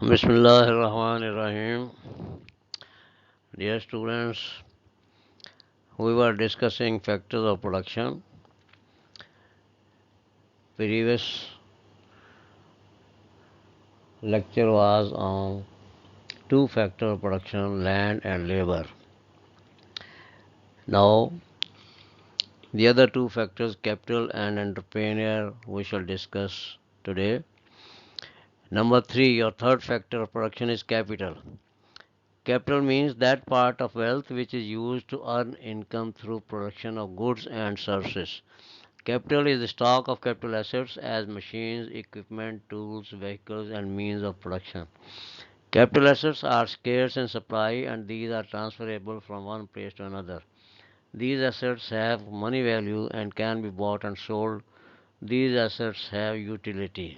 Bismillahirrahmanirrahim. Dear students, we were discussing factors of production. Previous lecture was on two factors of production, land and labor. Now, the other two factors, capital and entrepreneur, we shall discuss today. Number three, your third factor of production is capital. Capital means that part of wealth which is used to earn income through production of goods and services. Capital is the stock of capital assets as machines, equipment, tools, vehicles, and means of production. Capital assets are scarce in supply and these are transferable from one place to another. These assets have money value and can be bought and sold. These assets have utility.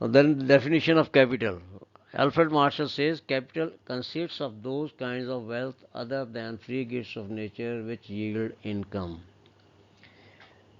Then definition of capital. Alfred Marshall says capital consists of those kinds of wealth other than free gifts of nature which yield income.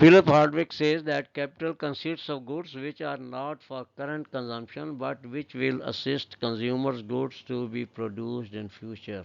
Philip Hardwick says that capital consists of goods which are not for current consumption but which will assist consumers goods to be produced in future.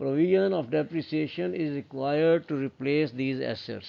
Provision of depreciation is required to replace these assets.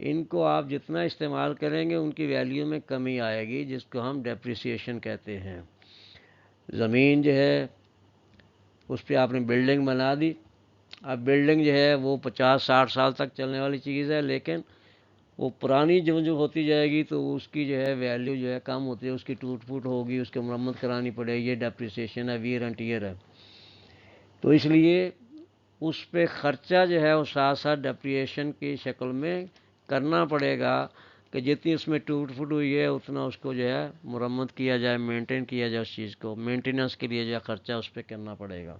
ان کو آپ جتنا استعمال کریں گے ان کی value میں کمی آئے گی، جس کو ہم ڈیپریسیشن کہتے ہیں۔ زمین جو ہے اس پہ آپ نے بلڈنگ بنا دی، اب بلڈنگ جو ہے وہ 50-60 سال تک چلنے والی چیز ہے، لیکن وہ پرانی جو ہوتی جائے گی تو اس کی جو ہے ویلیو جو ہے کم ہوتی ہے، اس کی ٹوٹ پھوٹ ہوگی، اس کی مرمت کرانی پڑے گی، یہ ڈیپریسیشن ہے، ویئر اینڈ ٹیئر ہے۔ تو اس لیے اس پہ خرچہ جو ہے وہ ساتھ ساتھ ڈیپریشن کی شکل میں کرنا پڑے گا کہ جتنی اس میں ٹوٹ پھوٹ ہوئی ہے اتنا اس کو جو ہے مرمت کیا جائے، مینٹین کیا جائے، اس چیز کو مینٹیننس کے لیے جو ہے خرچہ اس پہ کرنا پڑے گا۔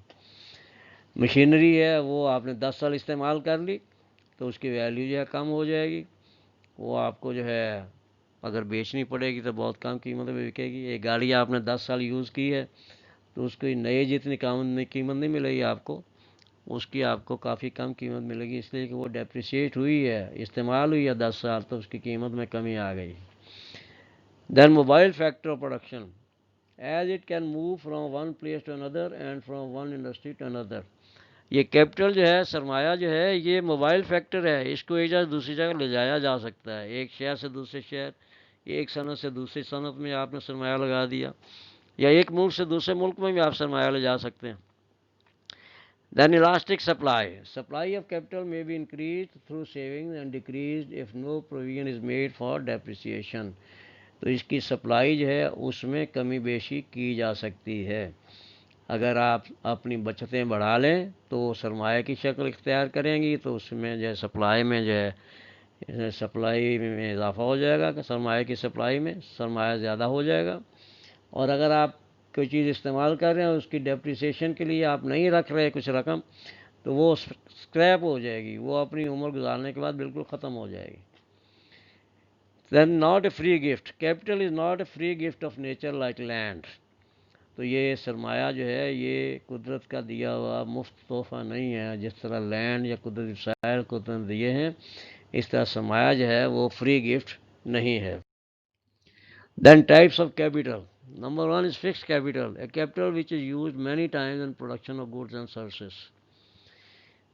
مشینری ہے وہ آپ نے 10 سال استعمال کر لی تو اس کی ویلیو جو ہے کم ہو جائے گی، وہ آپ کو جو ہے اگر بیچنی پڑے گی تو بہت کم قیمت میں بکے گی۔ ایک گاڑی آپ نے 10 سال یوز کی ہے تو اس کو نئے جتنی قیمت نہیں ملے گی آپ کو، اس کی آپ کو کافی کم قیمت ملے گی، اس لیے کہ وہ ڈیپریشیٹ ہوئی ہے، استعمال ہوئی ہے 10 سال تو اس کی قیمت میں کمی آ گئی۔ Then mobile factor of production as it can move from one place to another and from one industry to another. یہ کیپٹل جو ہے، سرمایہ جو ہے، یہ موبائل فیکٹر ہے، اس کو ایک جگہ دوسری جگہ لے جایا جا سکتا ہے، ایک شہر سے دوسرے شہر، ایک صنعت سے دوسری صنعت میں آپ نے سرمایہ لگا دیا، یا ایک ملک سے دوسرے ملک میں بھی آپ سرمایہ لے جا سکتے ہیں۔ Then elastic supply. Supply of capital may be increased through savings and decreased if no provision is made for depreciation. تو اس کی سپلائی جو ہے اس میں کمی بیشی کی جا سکتی ہے۔ اگر آپ اپنی بچتیں بڑھا لیں تو سرمایہ کی شکل اختیار کریں گی تو اس میں جو ہے سپلائی میں جو ہے سپلائی میں اضافہ ہو جائے گا، کہ سرمایہ کی سپلائی میں سرمایہ زیادہ ہو جائے گا۔ اور اگر آپ کوئی چیز استعمال کر رہے ہیں اس کی ڈیپریسیشن کے لیے آپ نہیں رکھ رہے کچھ رقم، تو وہ اسکریپ ہو جائے گی، وہ اپنی عمر گزارنے کے بعد بالکل ختم ہو جائے گی۔ Then not a free gift, capital is not a free gift of nature like land. تو یہ سرمایہ جو ہے یہ قدرت کا دیا ہوا مفت تحفہ نہیں ہے، جس طرح لینڈ یا قدرتی وسائل قدرت دیے ہیں، اس طرح سرمایہ جو ہے وہ فری گفٹ نہیں ہے۔ Then types of capital. Number one is fixed capital, a capital which is used many times in production of goods and services.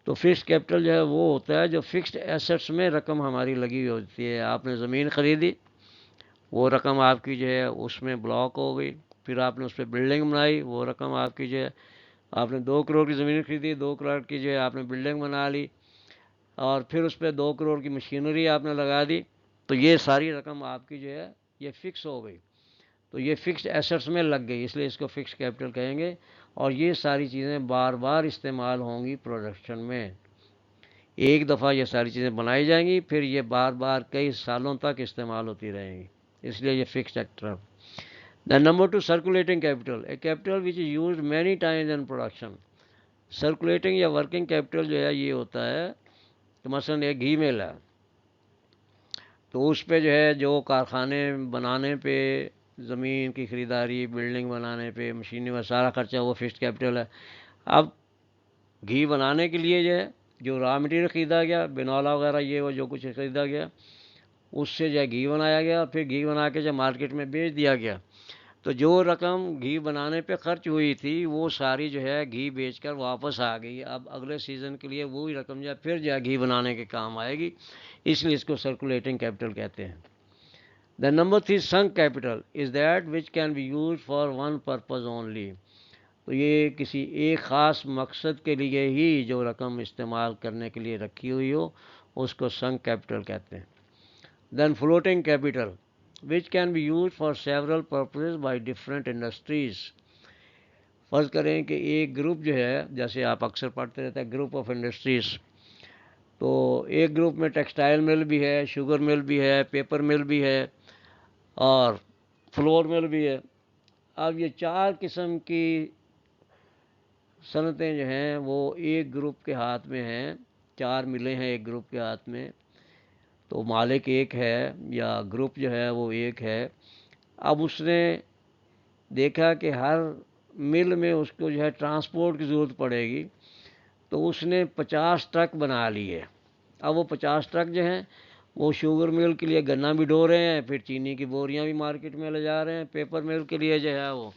تو فکس کیپٹل جو ہے وہ ہوتا ہے جو فکسڈ ایسٹس میں رقم ہماری لگی ہوئی ہوتی ہے۔ آپ نے زمین خریدی، وہ رقم آپ کی جو ہے اس میں بلاک ہو گئی، پھر آپ نے اس پہ بلڈنگ بنائی، وہ رقم آپ کی جو ہے، آپ نے 2 کروڑ کی زمین خریدی، 2 کروڑ کی جو ہے آپ نے بلڈنگ بنا لی، اور پھر اس پہ 2 کروڑ کی مشینری آپ نے لگا دی، تو یہ ساری رقم آپ کی جو ہے یہ فکس ہو گئی، تو یہ فکسڈ ایسٹس میں لگ گئی، اس لیے اس کو فکس کیپٹل کہیں گے۔ اور یہ ساری چیزیں بار بار استعمال ہوں گی پروڈکشن میں، ایک دفعہ یہ ساری چیزیں بنائی جائیں گی، پھر یہ بار بار کئی سالوں تک استعمال ہوتی رہیں گی، اس لیے یہ fixed capital. Then number 2, circulating capital, a capital which is used many times in production. Circulating یا ورکنگ کیپٹل جو ہے یہ ہوتا ہے کہ مثلاً ایک گھی مل ہے، تو اس پہ جو ہے جو کارخانے بنانے پہ، زمین کی خریداری، بلڈنگ بنانے پہ، مشینری میں سارا خرچہ وہ فکسڈ کیپٹل ہے۔ اب گھی بنانے کے لیے جو ہے جو را مٹیریل خریدا گیا، بنولا وغیرہ یہ وہ جو کچھ خریدا گیا، اس سے جو ہے گھی بنایا گیا، پھر گھی بنا کے جو مارکیٹ میں بیچ دیا گیا، تو جو رقم گھی بنانے پہ خرچ ہوئی تھی وہ ساری جو ہے گھی بیچ کر واپس آ گئی۔ اب اگلے سیزن کے لیے وہی رقم جو ہے پھر جو ہے گھی بنانے کے کام آئے گی، اس لیے اس کو سرکولیٹنگ کیپٹل کہتے ہیں۔ The number 3, sunk capital is that which can be used for one purpose only. تو یہ کسی ایک خاص مقصد کے لیے ہی جو رقم استعمال کرنے کے لیے رکھی ہوئی ہو اس کو سنک کیپٹل کہتے ہیں۔ Then floating capital which can be used for several purposes by different industries. فرض کریں کہ ایک گروپ جو ہے، جیسے آپ اکثر پڑھتے رہتے ہیں گروپ آف انڈسٹریز، تو ایک گروپ میں ٹیکسٹائل مل بھی ہے، شوگر مل بھی ہے، پیپر مل بھی ہے، اور فلور مل بھی ہے۔ اب یہ 4 قسم کی صنعتیں جو ہیں وہ ایک گروپ کے ہاتھ میں ہیں، 4 ملیں ہیں ایک گروپ کے ہاتھ میں، تو مالک ایک ہے یا گروپ جو ہے وہ ایک ہے۔ اب اس نے دیکھا کہ ہر مل میں اس کو جو ہے ٹرانسپورٹ کی ضرورت پڑے گی، تو اس نے 50 ٹرک بنا لیے۔ اب وہ 50 ٹرک جو ہیں وہ شوگر مل کے لیے گنا بھی ڈھو رہے ہیں، پھر چینی کی بوریاں بھی مارکیٹ میں لے جا رہے ہیں، پیپر مل کے لیے جو ہے وہ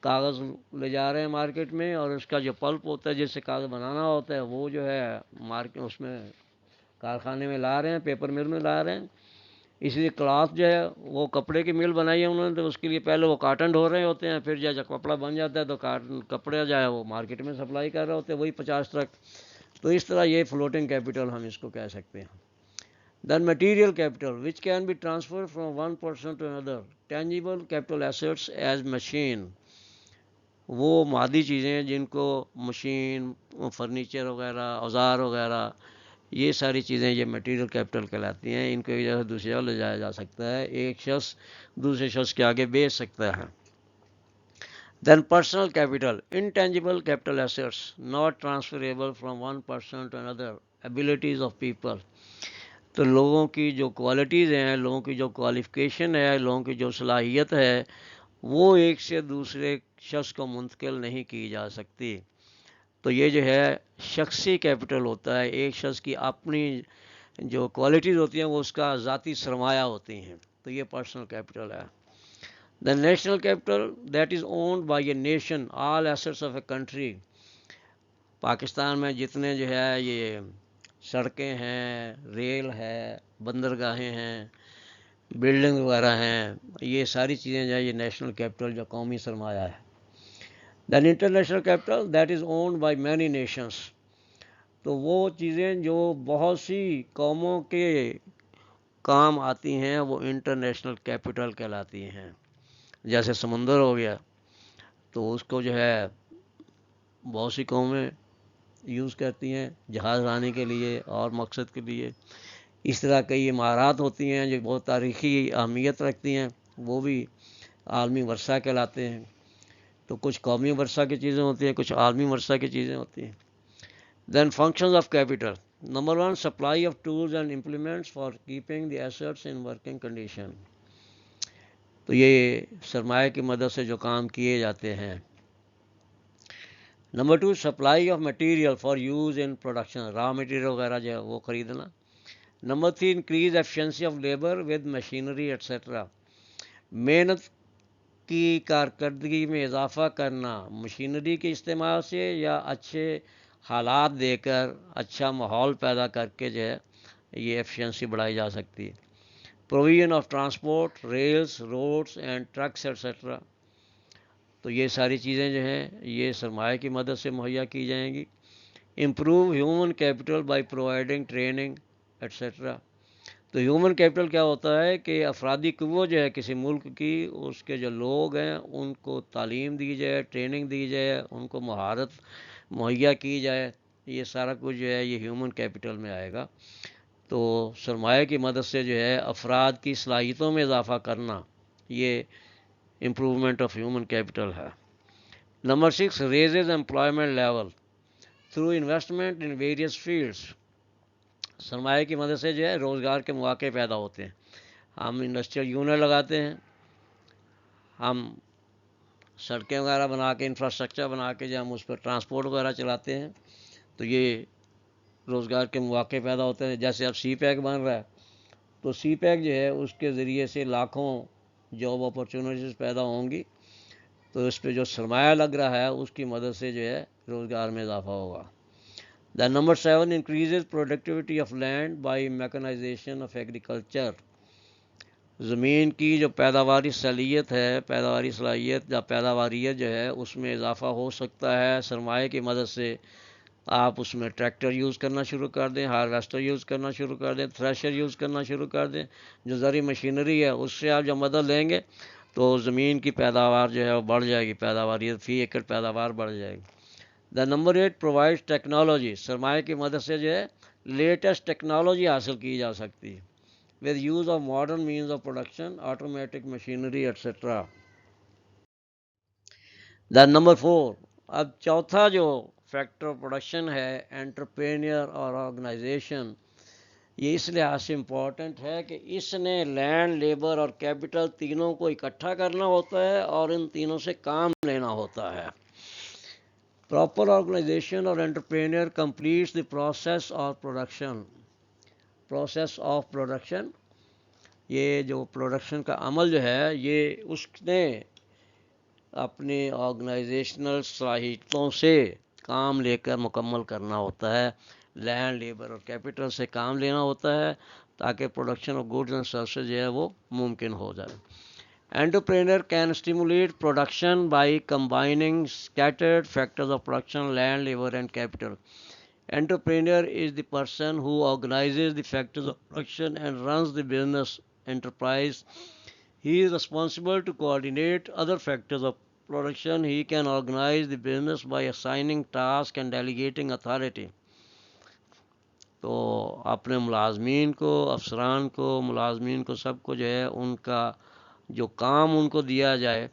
کاغذ لے جا رہے ہیں مارکیٹ میں، اور اس کا جو پلپ ہوتا ہے جس سے کاغذ بنانا ہوتا ہے وہ جو ہے مارکیٹ اس میں کارخانے میں لا رہے ہیں، پیپر مل میں لا رہے ہیں. اسی لیے کلاتھ جو ہے وہ کپڑے کی مل بنائی ہے انہوں نے، تو اس کے لیے پہلے وہ کاٹن ڈھو رہے ہوتے ہیں، پھر جب کپڑا بن جاتا ہے تو کپڑے جو ہے وہ مارکیٹ میں سپلائی کر رہے ہوتے ہیں، وہی 50 ٹرک. تو اس طرح یہ فلوٹنگ کیپٹل ہم اس کو کہہ سکتے ہیں. Then material capital which can be transfer from one person to another. Tangible capital assets as machine, وہ مادی چیزیں ہیں جن کو مشین، فرنیچر وغیرہ، اوزار وغیرہ، یہ ساری چیزیں یہ مٹیریل کیپٹل کہلاتی ہیں. ان کو ایک جگہ سے دوسری جگہ لے جایا جا سکتا ہے، ایک شخص دوسرے شخص کے آگے بیچ سکتا ہے. Then personal capital intangible capital assets not transferable from one person to another. Abilities of people, تو لوگوں کی جو کوالٹیز ہیں، لوگوں کی جو کوالیفیکیشن ہے، لوگوں کی جو صلاحیت ہے، وہ ایک سے دوسرے شخص کو منتقل نہیں کی جا سکتی. تو یہ جو ہے شخصی کیپٹل ہوتا ہے، ایک شخص کی اپنی جو کوالٹیز ہوتی ہیں وہ اس کا ذاتی سرمایہ ہوتی ہیں. تو یہ پرسنل کیپٹل ہے. The national capital that is owned by a nation all assets of a country. Pakistan میں جتنے جو ہے یہ سڑکیں ہیں، ریل ہے، بندرگاہیں ہیں، بلڈنگ وغیرہ ہیں، یہ ساری چیزیں جو ہے یہ نیشنل کیپٹل جو قومی سرمایہ ہے. Then international capital that is owned by many nations. تو وہ چیزیں جو بہت سی قوموں کے کام آتی ہیں وہ انٹرنیشنل کیپٹل کہلاتی ہیں. جیسے سمندر ہو گیا تو اس کو جو ہے بہت سی قومیں یوز کرتی ہیں جہاز رانی کے لیے اور مقصد کے لیے. اس طرح کئی عمارات ہوتی ہیں جو بہت تاریخی اہمیت رکھتی ہیں، وہ بھی عالمی ورثہ کہلاتے ہیں. تو کچھ قومی ورثہ کی چیزیں ہوتی ہیں، کچھ عالمی ورثہ کی چیزیں ہوتی ہیں. Then functions of capital. Number 1 supply of tools and implements for keeping the assets in working condition. تو یہ سرمایہ کی مدد سے جو کام کیے جاتے ہیں. Number 2 supply of material for use in production, raw material وغیرہ جو ہے وہ خریدنا. Number 3 increase efficiency of labour with machinery et cetera. محنت کی کارکردگی میں اضافہ کرنا مشینری کے استعمال سے یا اچھے حالات دے کر، اچھا ماحول پیدا کر کے جو ہے یہ ایفیشنسی بڑھائی جا سکتی ہے. Provision of transport, rails, roads and trucks etcetera. تو یہ ساری چیزیں جو ہیں یہ سرمایہ کی مدد سے مہیا کی جائیں گی. Improve human capital by providing training et cetera. تو ہیومن کیپٹل کیا ہوتا ہے کہ افرادی قوت جو ہے کسی ملک کی، اس کے جو لوگ ہیں ان کو تعلیم دی جائے، ٹریننگ دی جائے، ان کو مہارت مہیا کی جائے. یہ سارا کچھ جو ہے یہ ہیومن کیپٹل میں آئے گا. تو سرمایہ کی مدد سے جو ہے افراد کی صلاحیتوں میں اضافہ کرنا، یہ امپروومنٹ آف ہیومن کیپٹل ہے. Number 6 raises employment level through investment in various fields. سرمایہ کی مدد سے جو ہے روزگار کے مواقع پیدا ہوتے ہیں. ہم انڈسٹریل یونٹ لگاتے ہیں، ہم سڑکیں وغیرہ بنا کے، انفراسٹرکچر بنا کے جو ہم اس پر ٹرانسپورٹ وغیرہ چلاتے ہیں، تو یہ روزگار کے مواقع پیدا ہوتے ہیں. جیسے اب سی پیک بن رہا ہے تو سی پیک جو ہے اس کے ذریعے سے لاکھوں جاب اپرچونیٹیز پیدا ہوں گی. تو اس پہ جو سرمایہ لگ رہا ہے اس کی مدد سے جو ہے روزگار میں اضافہ ہوگا. Then number 7 increases productivity of land by mechanisation of agriculture. زمین کی جو پیداواری صلاحیت ہے، پیداواری صلاحیت یا پیداواریت جو ہے اس میں اضافہ ہو سکتا ہے سرمایہ کی مدد سے. آپ اس میں ٹریکٹر یوز کرنا شروع کر دیں، ہارویسٹر یوز کرنا شروع کر دیں، تھریشر یوز کرنا شروع کر دیں. جو زرعی مشینری ہے اس سے آپ جب مدد لیں گے تو زمین کی پیداوار جو ہے وہ بڑھ جائے گی، پیداواریت فی ایکڑ پیداوار بڑھ جائے گی. The number 8 provide technology. سرمایہ کی مدد سے جو ہے لیٹسٹ ٹیکنالوجی حاصل کی جا سکتی ہے with use of modern means of production, automatic machinery etcetera. The number 4 اب چوتھا جو فیکٹر آف پروڈکشن ہے انٹرپرینیور اور آرگنائزیشن. یہ اس لحاظ سے امپورٹنٹ ہے کہ اس نے لینڈ، لیبر اور کیپٹل تینوں کو اکٹھا کرنا ہوتا ہے اور ان تینوں سے کام لینا ہوتا ہے. پراپر آرگنائزیشن اور entrepreneur completes the process of production. Process of production, یہ جو پروڈکشن کا عمل جو ہے یہ اس نے اپنے آرگنائزیشنل صلاحیتوں سے کام لے کر مکمل کرنا ہوتا ہے. لینڈ، لیبر اور کیپٹل سے کام لینا ہوتا ہے تاکہ production of goods and services جو ہے وہ ممکن ہو جائے. Entrepreneur can stimulate production by combining scattered factors of production, land, labor, and capital. Entrepreneur is the person who organizes the factors of production and runs the business enterprise. He is responsible to coordinate other factors of production. He can organize the business by assigning tasks and delegating authority. تو اپنے ملازمین کو، افسران کو، ملازمین کو، سب کو جو ہے ان کا جو کام ان کو دیا جائے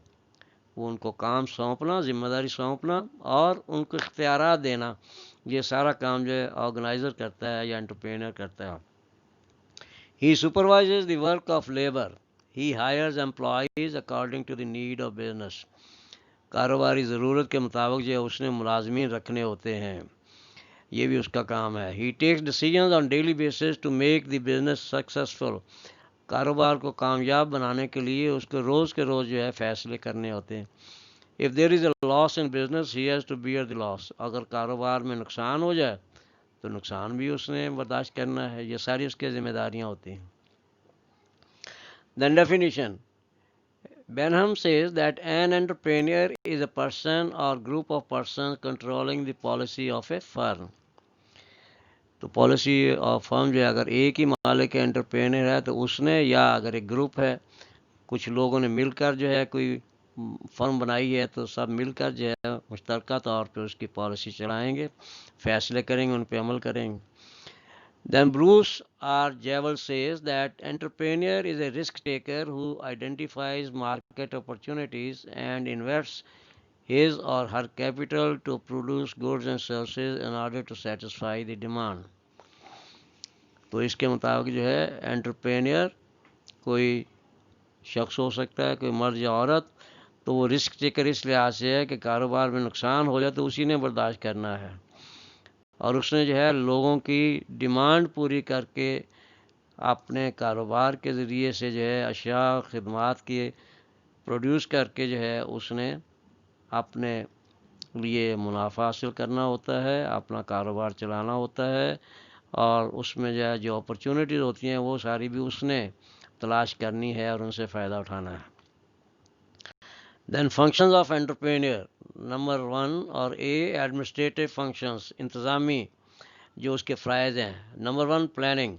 وہ ان کو کام سونپنا، ذمہ داری سونپنا اور ان کو اختیارات دینا، یہ سارا کام جو ہے آرگنائزر کرتا ہے یا انٹرپرینر کرتا ہے. He supervises the work of labour. He hires employees according to the need of business. کاروباری ضرورت کے مطابق جو ہے اس نے ملازمین رکھنے ہوتے ہیں، یہ بھی اس کا کام ہے. He takes decisions on daily basis to make the business successful. کاروبار کو کامیاب بنانے کے لیے اس کو روز کے روز جو ہے فیصلے کرنے ہوتے ہیں. If there is a loss in business he has to bear the loss. اگر کاروبار میں نقصان ہو جائے تو نقصان بھی اس نے برداشت کرنا ہے. یہ ساری اس کی ذمہ داریاں ہوتی ہیں. دین definition. Benham says that an entrepreneur is a person or group of persons controlling the policy of a firm. تو پالیسی آف فرم جو ہے اگر ایک ہی مالک ہے انٹرپرینر ہے تو اس نے، یا اگر ایک گروپ ہے کچھ لوگوں نے مل کر جو ہے کوئی فرم بنائی ہے تو سب مل کر جو ہے مشترکہ طور پہ اس کی پالیسی چلائیں گے، فیصلے کریں گے، ان پہ عمل کریں گے. Then Bruce R. Javel says that entrepreneur is a risk taker who identifies market opportunities and invests his or her capital to produce goods and services in order to satisfy the demand. تو اس کے مطابق جو ہے entrepreneur کوئی شخص ہو سکتا ہے، کوئی مرد یا عورت، تو وہ رسک ٹیکر اس لحاظ سے ہے کہ کاروبار میں نقصان ہو جائے تو اسی نے برداشت کرنا ہے، اور اس نے جو ہے لوگوں کی ڈیمانڈ پوری کر کے اپنے کاروبار کے ذریعے سے جو ہے اشیاء خدمات کی پروڈیوس کر کے جو ہے اس نے اپنے لیے منافع حاصل کرنا ہوتا ہے، اپنا کاروبار چلانا ہوتا ہے، اور اس میں جو ہے جو اپرچونیٹیز ہوتی ہیں وہ ساری بھی اس نے تلاش کرنی ہے اور ان سے فائدہ اٹھانا ہے. دین فنکشنز آف انٹرپرینر. نمبر 1 اور اے ایڈمنسٹریٹو فنکشنز، انتظامی جو اس کے فرائض ہیں. Number 1 planning.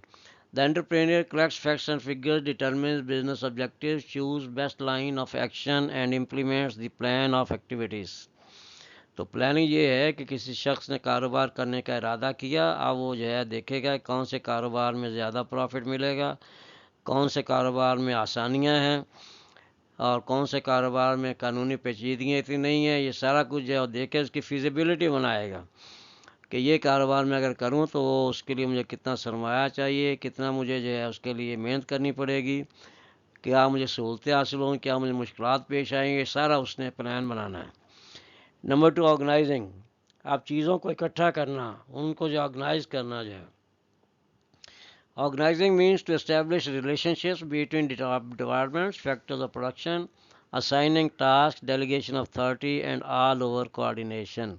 The entrepreneur collects facts and figures, determines business objectives, chooses best line of action and implements the plan of activities. تو پلاننگ یہ ہے کہ کسی شخص نے کاروبار کرنے کا ارادہ کیا، اب وہ جو ہے دیکھے گا کون سے کاروبار میں زیادہ پروفٹ ملے گا، کون سے کاروبار میں آسانیاں ہیں، اور کون سے کاروبار میں قانونی پیچیدگیاں اتنی نہیں ہیں. یہ سارا کچھ جو ہے دیکھ کے اس کی فیزیبلٹی بنائے گا کہ یہ کاروبار میں اگر کروں تو اس کے لیے مجھے کتنا سرمایہ چاہیے، کتنا مجھے جو ہے اس کے لیے محنت کرنی پڑے گی، کیا مجھے سہولتیں حاصل ہوں، کیا مجھے مشکلات پیش آئیں گے، سارا اس نے پلان بنانا ہے. Number 2 organising. اب چیزوں کو اکٹھا کرنا، ان کو جو آرگنائز کرنا جو ہے. Organising means to establish relationships between departments, factors of production, assigning task, delegation of authority and all over coordination.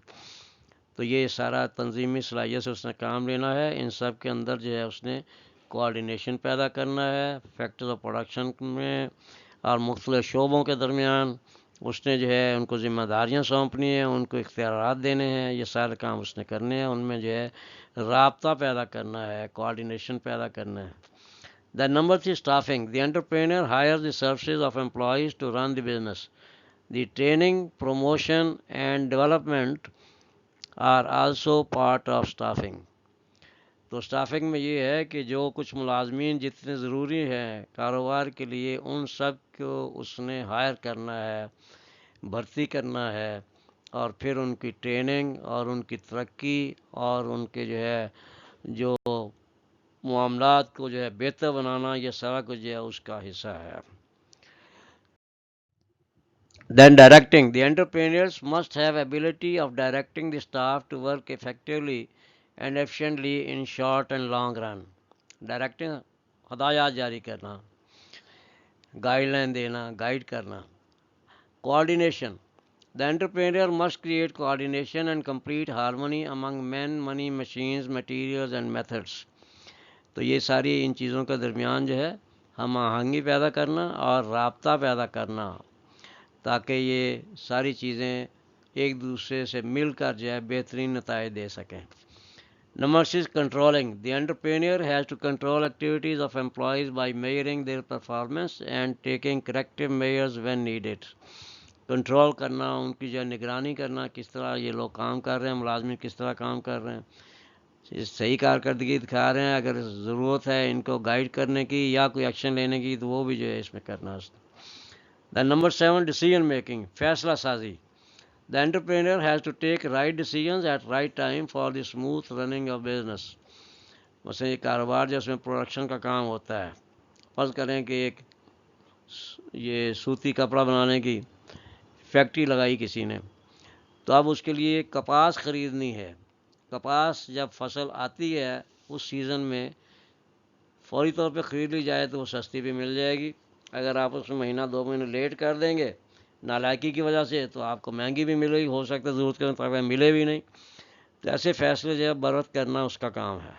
تو یہ سارا تنظیمی صلاحیت سے اس نے کام لینا ہے. ان سب کے اندر جو ہے اس نے کوآرڈینیشن پیدا کرنا ہے فیکٹرز آف پروڈکشن میں اور مختلف شعبوں کے درمیان. اس نے جو ہے ان کو ذمہ داریاں سونپنی ہیں، ان کو اختیارات دینے ہیں، یہ سارے کام اس نے کرنے ہیں. ان میں جو ہے رابطہ پیدا کرنا ہے، کوآرڈینیشن پیدا کرنا ہے. Then number 3 staffing. The entrepreneur hires the services of employees to run the business. The training, promotion and development are also part of staffing. تو اسٹافنگ میں یہ ہے کہ جو کچھ ملازمین جتنے ضروری ہیں کاروبار کے لیے ان سب کو اس نے ہائر کرنا ہے، بھرتی کرنا ہے، اور پھر ان کی ٹریننگ اور ان کی ترقی اور ان کے جو ہے جو معاملات کو جو ہے بہتر بنانا، یہ سارا کچھ جو ہے اس کا حصہ ہے. Then directing. The entrepreneurs must have ability of directing the staff to work effectively and efficiently in short and long run. Directing ہدایات جاری کرنا، گائیڈ لائن دینا، گائیڈ کرنا. Coordination. The entrepreneur must create coordination and complete harmony among men, money, machines, materials and methods. تو یہ ساری ان چیزوں کے درمیان جو ہے ہم آہنگی پیدا کرنا اور رابطہ پیدا کرنا تاکہ یہ ساری چیزیں ایک دوسرے سے مل کر جو ہے بہترین نتائج دے سکیں. Number 6, controlling. The entrepreneur has to control activities of employees by measuring their performance and taking corrective measures when needed. Control کرنا، ان کی جو ہے نگرانی کرنا، کس طرح یہ لوگ کام کر رہے ہیں، ملازمین کس طرح کام کر رہے ہیں، صحیح کارکردگی دکھا رہے ہیں، اگر ضرورت ہے ان کو گائیڈ کرنے کی یا کوئی ایکشن لینے کی تو وہ بھی جو ہے اس میں کرنا. Then number 7, decision making. فیصلہ سازی. The entrepreneur has to take right decisions at right time for the smooth running of business. مثلا یہ کاروبار جو اس میں پروڈکشن کا کام ہوتا ہے، فرض کریں کہ ایک یہ سوتی کپڑا بنانے کی فیکٹری لگائی کسی نے، تو اب اس کے لیے کپاس خریدنی ہے. کپاس جب فصل آتی ہے اس سیزن میں فوری طور پہ خرید لی جائے تو وہ سستی بھی مل جائے گی. اگر آپ اس میں مہینہ 2 مہینے لیٹ کر دیں گے نالائکی کی وجہ سے تو آپ کو مہنگی بھی ملے گی، ہو سکتا ہے ضرورت کے مطابق ملے بھی نہیں. تو ایسے فیصلے جو ہے بروقت کرنا اس کا کام ہے.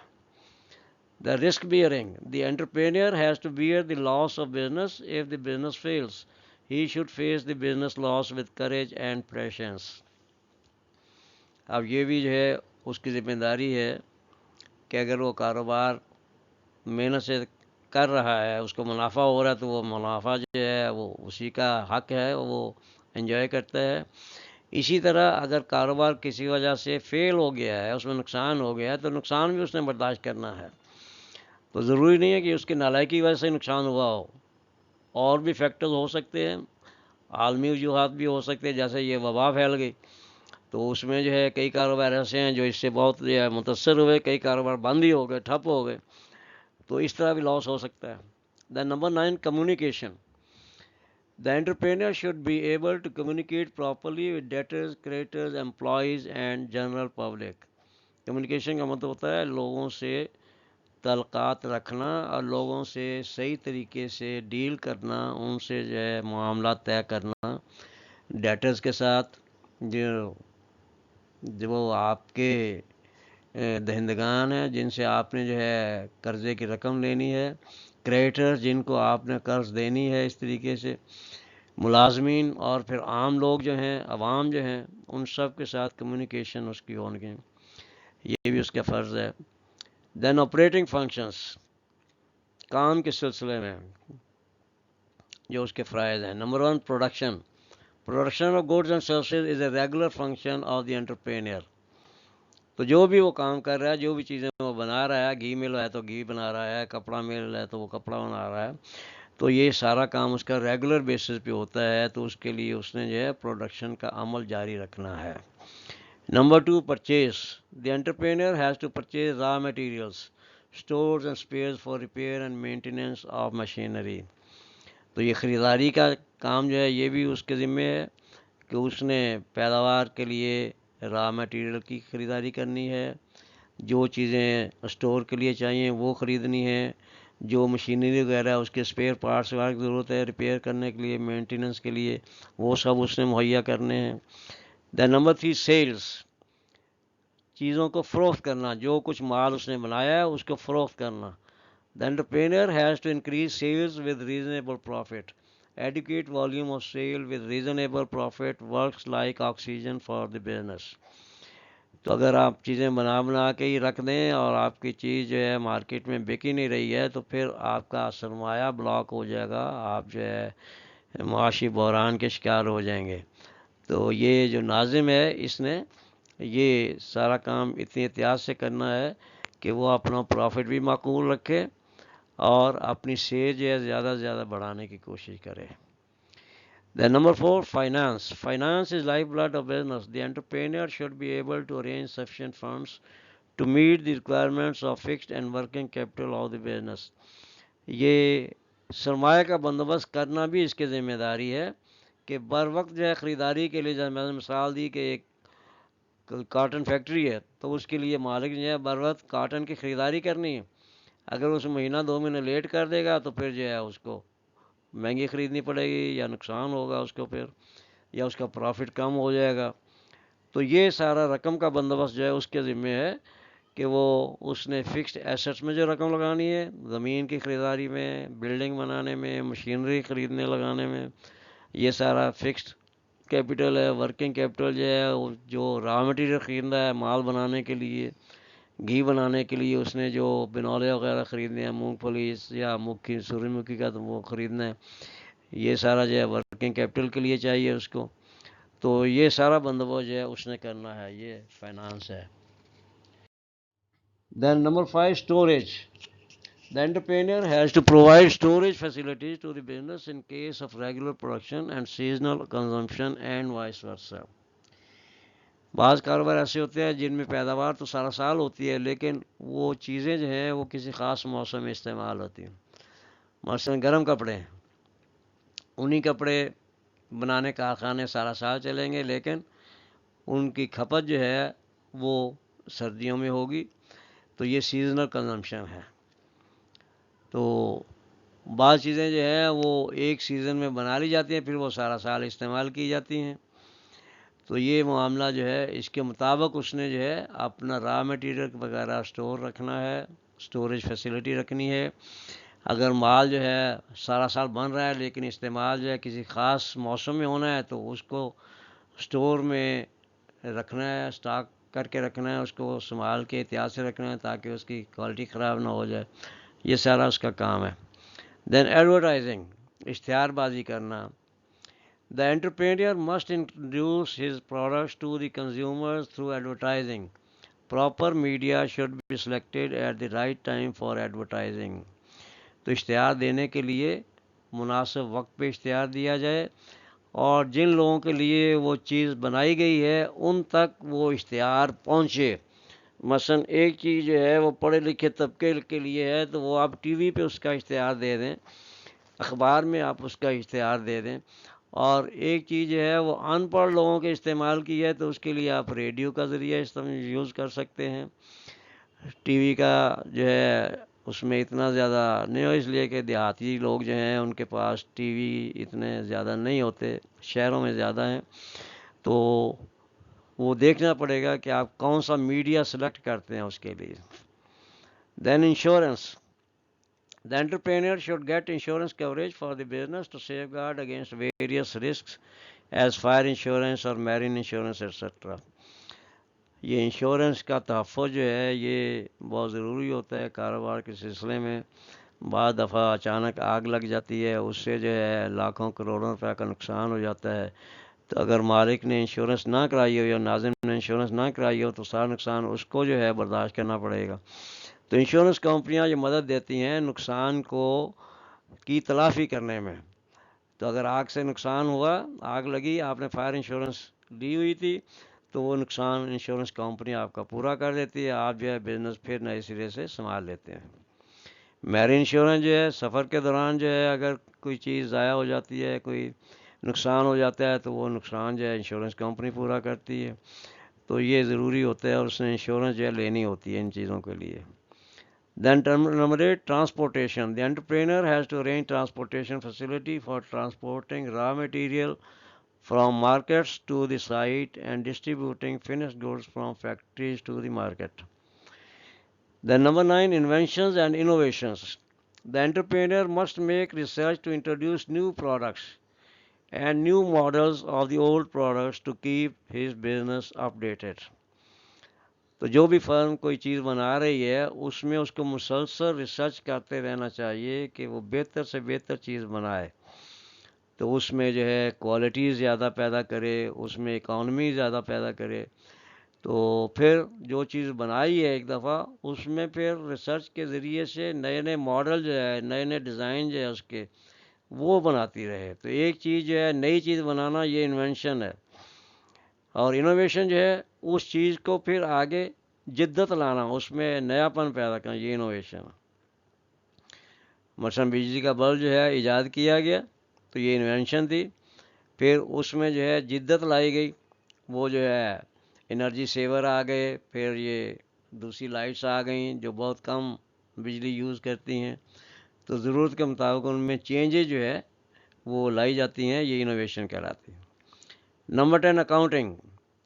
The risk bearing. The entrepreneur has to bear the loss of business if the business fails. He should face the business loss with courage and patience. اب یہ بھی جو ہے اس کی ذمہ داری ہے کہ اگر وہ کاروبار محنت سے کر رہا ہے، اس کو منافع ہو رہا ہے تو وہ منافع جو ہے وہ اسی کا حق ہے، وہ انجوائے کرتا ہے. اسی طرح اگر کاروبار کسی وجہ سے فیل ہو گیا ہے، اس میں نقصان ہو گیا ہے تو نقصان بھی اس نے برداشت کرنا ہے. تو ضروری نہیں ہے کہ اس کے نالائکی کی وجہ سے نقصان ہوا ہو، اور بھی فیکٹرز ہو سکتے ہیں، عالمی وجوہات بھی ہو سکتے ہیں. جیسے یہ وبا پھیل گئی تو اس میں جو ہے کئی کاروبار ایسے ہیں جو اس سے بہت جو ہے متاثر ہوئے، کئی کاروبار بند ہی ہو گئے، ٹھپ ہو گئے، تو اس طرح بھی لاس ہو سکتا ہے. Then number 9, communication. The entrepreneur should be able to communicate properly with debtors, creditors, employees and general public. Communication کا مطلب ہوتا ہے لوگوں سے تعلقات رکھنا اور لوگوں سے صحیح طریقے سے ڈیل کرنا، ان سے جو ہے معاملات طے کرنا. ڈیٹرز کے ساتھ جو وہ آپ کے دہندگان ہیں جن سے آپ نے جو ہے قرضے کی رقم لینی ہے، کریڈیٹر جن کو آپ نے قرض دینی ہے اس طریقے سے، ملازمین اور پھر عام لوگ جو ہیں، عوام جو ہیں، ان سب کے ساتھ کمیونیکیشن اس کی ہونی، یہ بھی اس کا فرض ہے. دین آپریٹنگ فنکشنس. کام کے سلسلے میں جو اس کے فرائض ہیں. Number 1، production. Production of goods and services is a regular function of the entrepreneur. تو جو بھی وہ کام کر رہا ہے، جو بھی چیزیں وہ بنا رہا ہے، گھی مل ہے تو گھی بنا رہا ہے، کپڑا مل ہے تو وہ کپڑا بنا رہا ہے، تو یہ سارا کام اس کا ریگولر بیسس پہ ہوتا ہے. تو اس کے لیے اس نے جو ہے پروڈکشن کا عمل جاری رکھنا ہے. Number 2، purchase. The entrepreneur has to purchase raw materials, stores and spares for repair and maintenance of machinery. تو یہ خریداری کا کام جو ہے یہ بھی اس کے ذمے ہے کہ اس نے پیداوار کے لیے را مٹیریل کی خریداری کرنی ہے، جو چیزیں اسٹور کے لیے چاہیے وہ خریدنی ہے، جو مشینری وغیرہ اس کے اسپیئر پارٹس وغیرہ کی ضرورت ہے ریپیئر کرنے کے لیے، مینٹیننس کے لیے، وہ سب اس نے مہیا کرنے ہیں. دین نمبر 3، سیلز. چیزوں کو فروخت کرنا، جو کچھ مال اس نے بنایا ہے اس کو فروخت کرنا. The entrepreneur has to increase sales with reasonable profit. Adequate volume of sale with reasonable profit works like oxygen for the business. تو اگر آپ چیزیں بنا کے ہی رکھ دیں اور آپ کی چیز جو ہے مارکیٹ میں بک ہی نہیں رہی ہے تو پھر آپ کا سرمایہ بلاک ہو جائے گا، آپ جو ہے معاشی بحران کے شکار ہو جائیں گے. تو یہ جو ناظم ہے اس نے یہ سارا کام اتنی احتیاط سے کرنا ہے کہ وہ اپنا پروفٹ بھی معقول رکھے اور اپنی سیل جو ہے زیادہ سے زیادہ بڑھانے کی کوشش کرے. Then number 4, finance. Finance is lifeblood of business. The entrepreneur should be able to arrange sufficient funds to meet the requirements of fixed and working capital of the business. یہ سرمایہ کا بندوبست کرنا بھی اس کی ذمہ داری ہے کہ بر وقت جو ہے خریداری کے لیے، جب میں نے مثال دی کہ ایک کاٹن فیکٹری ہے تو اس کے لیے مالک جو ہے بر وقت کاٹن کی خریداری کرنی ہے. اگر اس مہینہ 2 مہینے لیٹ کر دے گا تو پھر جو ہے اس کو مہنگی خریدنی پڑے گی یا نقصان ہوگا اس کو پھر. یا اس کا پروفٹ کم ہو جائے گا. تو یہ سارا رقم کا بندوبست جو ہے اس کے ذمے ہے کہ وہ اس نے فکسڈ ایسٹس میں جو رقم لگانی ہے، زمین کی خریداری میں، بلڈنگ بنانے میں، مشینری خریدنے لگانے میں، یہ سارا فکسڈ کیپٹل ہے. ورکنگ کیپٹل جو ہے جو را مٹیریل خریدنا ہے مال بنانے کے لیے، گھی بنانے کے لیے اس نے جو بنولے وغیرہ خریدنے ہیں، مونگ پھلی یا مکھی، سورج مکھی کا تو وہ خریدنا ہے، یہ سارا جو ہے ورکنگ کیپٹل کے لیے چاہیے اس کو. تو یہ سارا بندوبست جو ہے اس نے کرنا ہے، یہ فائنانس ہے. Then number 5 storage. The entrepreneur has to provide storage facilities to the business in case of regular production and seasonal consumption and vice versa. بعض کاروبار ایسے ہوتے ہیں جن میں پیداوار تو سارا سال ہوتی ہے لیکن وہ چیزیں جو ہیں وہ کسی خاص موسم میں استعمال ہوتی ہیں. مثلا گرم کپڑے ہیں، انہی کپڑے بنانے کارخانے سارا سال چلیں گے لیکن ان کی کھپت جو ہے وہ سردیوں میں ہوگی. تو یہ سیزنل کنزمپشن ہے. تو بعض چیزیں جو ہیں وہ ایک سیزن میں بنا لی جاتی ہیں پھر وہ سارا سال استعمال کی جاتی ہیں. تو یہ معاملہ جو ہے اس کے مطابق اس نے جو ہے اپنا را مٹیریل وغیرہ اسٹور رکھنا ہے، اسٹوریج فیسلٹی رکھنی ہے. اگر مال جو ہے سارا سال بن رہا ہے لیکن استعمال جو ہے کسی خاص موسم میں ہونا ہے تو اس کو اسٹور میں رکھنا ہے، اسٹاک کر کے رکھنا ہے، اس کو سنبھال کے احتیاط سے رکھنا ہے تاکہ اس کی کوالٹی خراب نہ ہو جائے. یہ سارا اس کا کام ہے. دین ایڈورٹائزنگ، اشتہار بازی کرنا. The entrepreneur must introduce his products to the consumers through advertising. Proper media should be selected at the right time for advertising. تو اشتہار دینے کے لیے مناسب وقت پہ اشتہار دیا جائے اور جن لوگوں کے لیے وہ چیز بنائی گئی ہے ان تک وہ اشتہار پہنچے. مثلا ایک چیز جو ہے وہ پڑھے لکھے طبقے کے لیے ہے تو وہ آپ ٹی وی پہ اس کا اشتہار دے دیں، اخبار میں آپ اس کا اشتہار دے دیں. اور ایک چیز جو ہے وہ ان پڑھ لوگوں کے استعمال کی ہے تو اس کے لیے آپ ریڈیو کا ذریعہ یوز کر سکتے ہیں. ٹی وی کا جو ہے اس میں اتنا زیادہ نہیں ہو، اس لیے کہ دیہاتی لوگ جو ہیں ان کے پاس ٹی وی اتنے زیادہ نہیں ہوتے، شہروں میں زیادہ ہیں. تو وہ دیکھنا پڑے گا کہ آپ کون سا میڈیا سلیکٹ کرتے ہیں اس کے لیے. دین insurance. The entrepreneur should get insurance coverage for the business to safeguard against various risks as fire insurance or marine insurance etc. یہ انشورنس کا تحفظ جو ہے یہ بہت ضروری ہوتا ہے کاروبار کے سلسلے میں. بعض دفعہ اچانک آگ لگ جاتی ہے، اس سے جو ہے لاکھوں کروڑوں روپے کا نقصان ہو جاتا ہے. تو اگر مالک نے انشورنس نہ کرائی ہو یا ناظم نے انشورنس نہ کرائی ہو تو سارا نقصان اس کو جو ہے برداشت کرنا پڑے گا. تو انشورنس کمپنیاں یہ مدد دیتی ہیں نقصان کو کی تلافی کرنے میں. تو اگر آگ سے نقصان ہوا، آگ لگی، آپ نے فائر انشورنس لی ہوئی تھی تو وہ نقصان انشورنس کمپنی آپ کا پورا کر دیتی ہے، آپ جو ہے بزنس پھر نئے سرے سے سنبھال لیتے ہیں. میرین انشورنس جو ہے سفر کے دوران جو ہے اگر کوئی چیز ضائع ہو جاتی ہے، کوئی نقصان ہو جاتا ہے تو وہ نقصان جو ہے انشورنس کمپنی پورا کرتی ہے. تو یہ ضروری ہوتا ہے اور اس نے انشورنس جو ہے لینی ہوتی ہے ان چیزوں کے لیے. Then number 8, transportation. The entrepreneur has to arrange transportation facility for transporting raw material from markets to the site and distributing finished goods from factories to the market. Then number 9, inventions and innovations. The entrepreneur must make research to introduce new products and new models of the old products to keep his business updated. تو جو بھی فرم کوئی چیز بنا رہی ہے اس میں اس کو مسلسل ریسرچ کرتے رہنا چاہیے کہ وہ بہتر سے بہتر چیز بنائے. تو اس میں جو ہے کوالٹی زیادہ پیدا کرے، اس میں اکانومی زیادہ پیدا کرے. تو پھر جو چیز بنائی ہے ایک دفعہ اس میں پھر ریسرچ کے ذریعے سے نئے نئے ماڈل جو ہے، نئے نئے ڈیزائن جو ہے اس کے وہ بناتی رہے. تو ایک چیز جو ہے نئی چیز بنانا یہ انوینشن ہے. اور انوویشن جو ہے اس چیز کو پھر آگے جدت لانا، اس میں نیا پن پیدا کرنا، یہ انوویشن. مثلا بجلی کا بلب جو ہے ایجاد کیا گیا تو یہ انوینشن تھی. پھر اس میں جو ہے جدت لائی گئی، وہ جو ہے انرجی سیور آ گئے، پھر یہ دوسری لائٹس آ گئیں جو بہت کم بجلی یوز کرتی ہیں. تو ضرورت کے مطابق ان میں چینجز جو ہے وہ لائی جاتی ہیں، یہ انوویشن کہلاتی ہے. نمبر 10 اکاؤنٹنگ،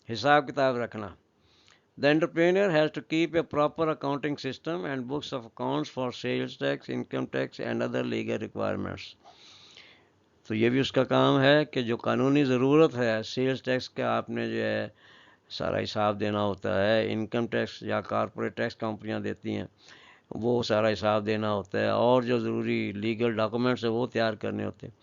حساب کتاب رکھنا. The entrepreneur has to keep a proper accounting system and books of accounts for sales tax, income tax and other legal requirements. تو یہ بھی اس کا کام ہے کہ جو قانونی ضرورت ہے سیلز ٹیکس کا آپ نے جو ہے سارا حساب دینا ہوتا ہے، انکم ٹیکس یا کارپوریٹ ٹیکس کمپنیاں دیتی ہیں وہ سارا حساب دینا ہوتا ہے، اور جو ضروری لیگل ڈاکومنٹس ہیں وہ تیار کرنے ہوتے ہیں.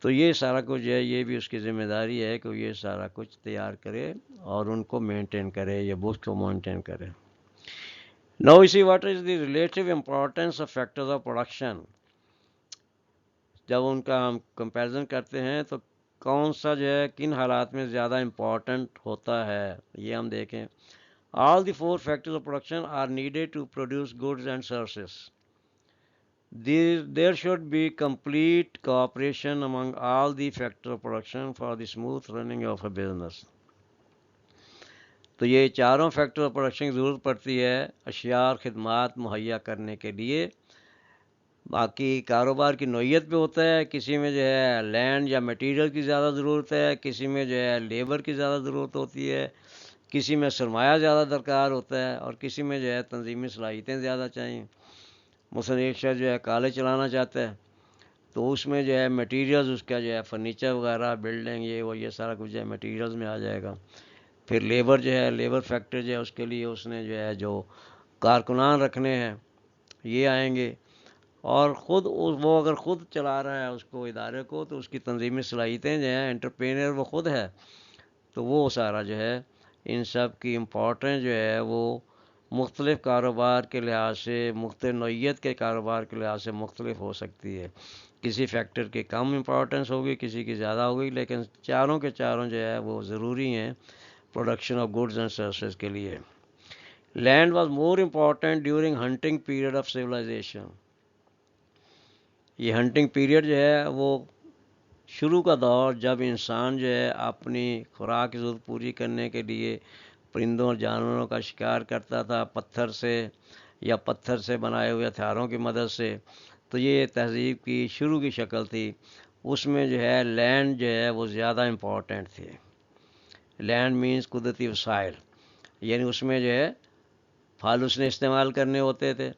تو یہ سارا کچھ ہے، یہ بھی اس کی ذمہ داری ہے کہ یہ سارا کچھ تیار کرے اور ان کو مینٹین کرے، یہ بکس کو مینٹین کرے. Now you see what is the relative importance of factors of production. جب ان کا ہم کمپیریزن کرتے ہیں تو کون سا جو ہے کن حالات میں زیادہ امپورٹنٹ ہوتا ہے یہ ہم دیکھیں. All the 4 factors of production are needed to produce goods and services. There should be complete cooperation among all the factors of production for the smooth running of a business. تو یہ چاروں factor of production کی ضرورت پڑتی ہے اشیاء اور خدمات مہیا کرنے کے لیے. باقی کاروبار کی نوعیت پہ ہوتا ہے، کسی میں جو ہے لینڈ یا میٹیریل کی زیادہ ضرورت ہے، کسی میں جو ہے لیبر کی زیادہ ضرورت ہوتی ہے، کسی میں سرمایہ زیادہ درکار ہوتا ہے، اور کسی میں جو ہے تنظیمی صلاحیتیں زیادہ چاہیے. مثلاً ایک شخص جو ہے کالج چلانا چاہتا ہے تو اس میں جو ہے میٹیریلز اس کا جو ہے فرنیچر وغیرہ بلڈنگ یہ سارا کچھ جو ہے میٹیریلز میں آ جائے گا. پھر لیبر جو ہے لیبر فیکٹر جو ہے اس کے لیے اس نے جو ہے جو کارکنان رکھنے ہیں یہ آئیں گے. اور خود وہ اگر خود چلا رہا ہے اس کو ادارے کو تو اس کی تنظیمی صلاحیتیں جو ہیں انٹرپرینر وہ خود ہے، تو وہ سارا جو ہے ان سب کی امپورٹنس جو ہے وہ مختلف کاروبار کے لحاظ سے، مختلف نوعیت کے کاروبار کے لحاظ سے مختلف ہو سکتی ہے. کسی فیکٹر کی کم امپورٹنس ہوگی، کسی کی زیادہ ہوگی، لیکن چاروں کے چاروں جو ہے وہ ضروری ہیں production of goods and services کے لیے. Land was more important during hunting period of civilisation. یہ ہنٹنگ پیریڈ جو ہے وہ شروع کا دور جب انسان جو ہے اپنی خوراک کی ضرورت پوری کرنے کے لیے پرندوں اور جانوروں کا شکار کرتا تھا پتھر سے یا پتھر سے بنائے ہوئے ہتھیاروں کی مدد سے. تو یہ تہذیب کی شروع کی شکل تھی، اس میں جو ہے لینڈ جو ہے وہ زیادہ امپورٹنٹ تھی. لینڈ مینس قدرتی وسائل، یعنی اس میں جو ہے پھل اس نے استعمال کرنے ہوتے تھے،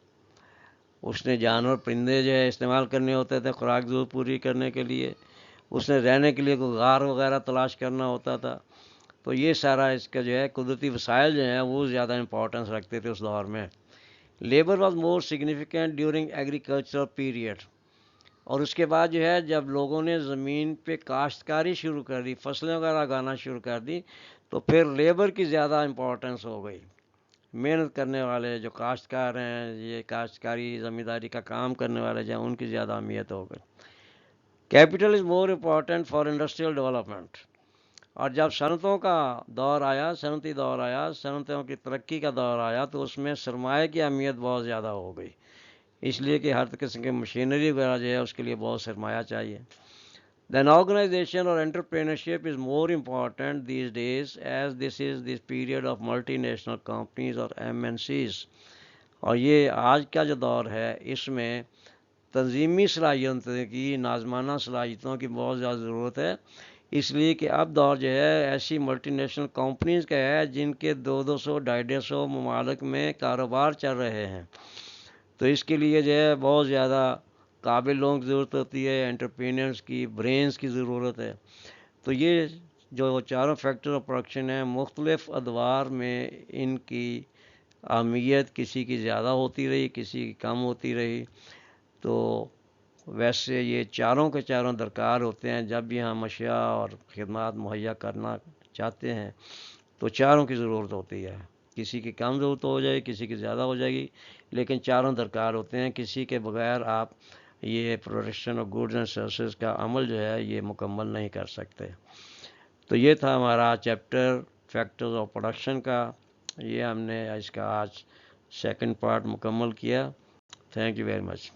اس نے جانور پرندے جو ہے استعمال کرنے ہوتے تھے خوراک ضرورت پوری کرنے کے لیے، اس نے رہنے کے لیے کوئی غار وغیرہ تلاش کرنا ہوتا تھا. تو یہ سارا اس کا جو ہے قدرتی وسائل جو ہیں وہ زیادہ امپورٹنس رکھتے تھے اس دور میں. Labour was more significant during agricultural period. اور اس کے بعد جو ہے جب لوگوں نے زمین پہ کاشتکاری شروع کر دی، فصلیں وغیرہ اگانا شروع کر دی، تو پھر لیبر کی زیادہ امپورٹنس ہو گئی. محنت کرنے والے جو کاشتکار ہیں، یہ کاشتکاری زمینداری کا کام کرنے والے جو ہیں ان کی زیادہ اہمیت ہو گئی. Capital is more important for industrial development. اور جب صنعتوں کا دور آیا، صنعتی دور آیا، صنعتوں کی ترقی کا دور آیا، تو اس میں سرمایہ کی اہمیت بہت زیادہ ہو گئی، اس لیے کہ ہر قسم کی مشینری وغیرہ جو ہے اس کے لیے بہت سرمایہ چاہیے. Then organization or entrepreneurship is more important these days as this is this period of multinational companies or MNCs. اور یہ آج کا جو دور ہے اس میں تنظیمی صلاحیتوں کی، نازمانہ صلاحیتوں کی بہت زیادہ ضرورت ہے، اس لیے کہ اب دور جو ہے ایسی ملٹی نیشنل کمپنیز کا ہے جن کے 200 250 ممالک میں کاروبار چل رہے ہیں. تو اس کے لیے جو ہے بہت زیادہ قابل لوگوں کی ضرورت ہوتی ہے، انٹرپرینرز کی، برینز کی ضرورت ہے. تو یہ جو چاروں فیکٹر آف پروڈکشن ہیں مختلف ادوار میں ان کی اہمیت کسی کی زیادہ ہوتی رہی، کسی کی کم ہوتی رہی. تو ویسے یہ چاروں کے چاروں درکار ہوتے ہیں جب بھی ہم اشیاء اور خدمات مہیا کرنا چاہتے ہیں تو چاروں کی ضرورت ہوتی ہے. کسی کی کم ضرورت ہو جائے، کسی کی زیادہ ہو جائے گی، لیکن چاروں درکار ہوتے ہیں. کسی کے بغیر آپ یہ production of goods and services کا عمل جو ہے یہ مکمل نہیں کر سکتے. تو یہ تھا ہمارا چیپٹر فیکٹرز آف پروڈکشن کا. یہ ہم نے اس کا آج سیکنڈ پارٹ مکمل کیا. Thank you very much.